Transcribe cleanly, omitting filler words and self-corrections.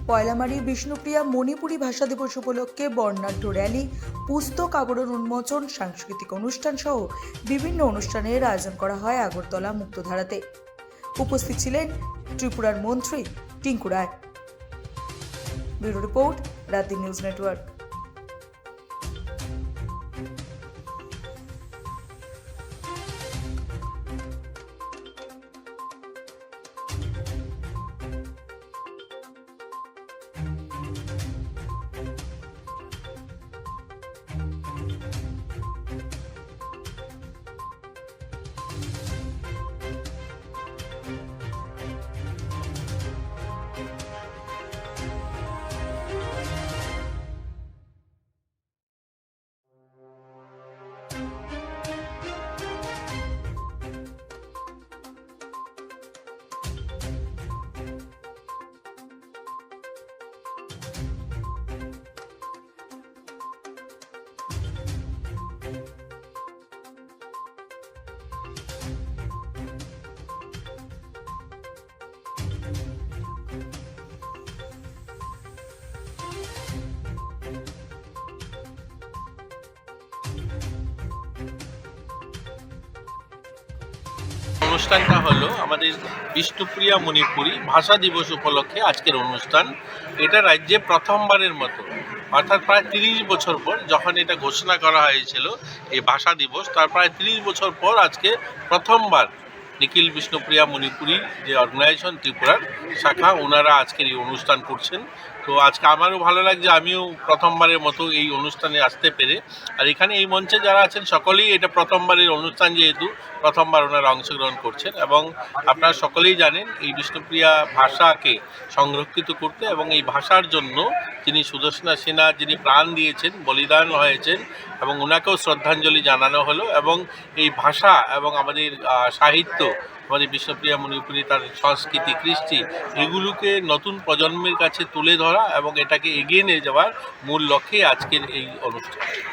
পয়লামারীর বিষ্ণুপ্রিয়া মণিপুরী ভাষা দিবস উপলক্ষে বর্ণাঢ্য র্যালি, পুস্তক আবরণ উন্মোচন, সাংস্কৃতিক অনুষ্ঠান সহ বিভিন্ন অনুষ্ঠানের আয়োজন করা হয় আগরতলা মুক্তধারাতে। উপস্থিত ছিলেন ত্রিপুরার মন্ত্রী টিঙ্কু রায়। ব্যুরো রিপোর্ট, রাত নিউজ নেটওয়ার্ক। অনুষ্ঠানটা হলো আমাদের বিষ্ণুপ্রিয়া মণিপুরী ভাষা দিবস উপলক্ষে আজকের অনুষ্ঠান। এটা রাজ্যে প্রথমবারের মতো, অর্থাৎ প্রায় 30 বছর পর যখন এটা ঘোষণা করা হয়েছিল এই ভাষা দিবস, তার প্রায় 30 বছর পর আজকে প্রথমবার নিখিল বিষ্ণুপ্রিয়া মণিপুরী যে অর্গানাইজেশন ত্রিপুরার শাখা, ওনারা আজকের এই অনুষ্ঠান করছেন। তো আজকে আমারও ভালো লাগছে, আমিও প্রথমবারের মতো এই অনুষ্ঠানে আসতে পেরে। আর এখানে এই মঞ্চে যারা আছেন সকলেই এটা প্রথমবারের অনুষ্ঠান, যেহেতু প্রথমবার ওনারা অংশগ্রহণ করছেন। এবং আপনারা সকলেই জানেন এই বিষ্ণুপ্রিয়া ভাষাকে সংরক্ষিত করতে এবং এই ভাষার জন্য যিনি সুদর্শনা সেনা, যিনি প্রাণ দিয়েছেন, বলিদান হয়েছেন, এবং ওনাকেও শ্রদ্ধাঞ্জলি জানানো হলো। এবং এই ভাষা এবং আমাদের সাহিত্য, আমাদের বিষ্ণুপ্রিয়া মণিপুরী তার সংস্কৃতি, কৃষ্টি, এগুলোকে নতুন প্রজন্মের কাছে তুলে ধরা এবং এটাকে এগিয়ে নিয়ে যাওয়ার মূল লক্ষ্যে আজকের এই অনুষ্ঠান।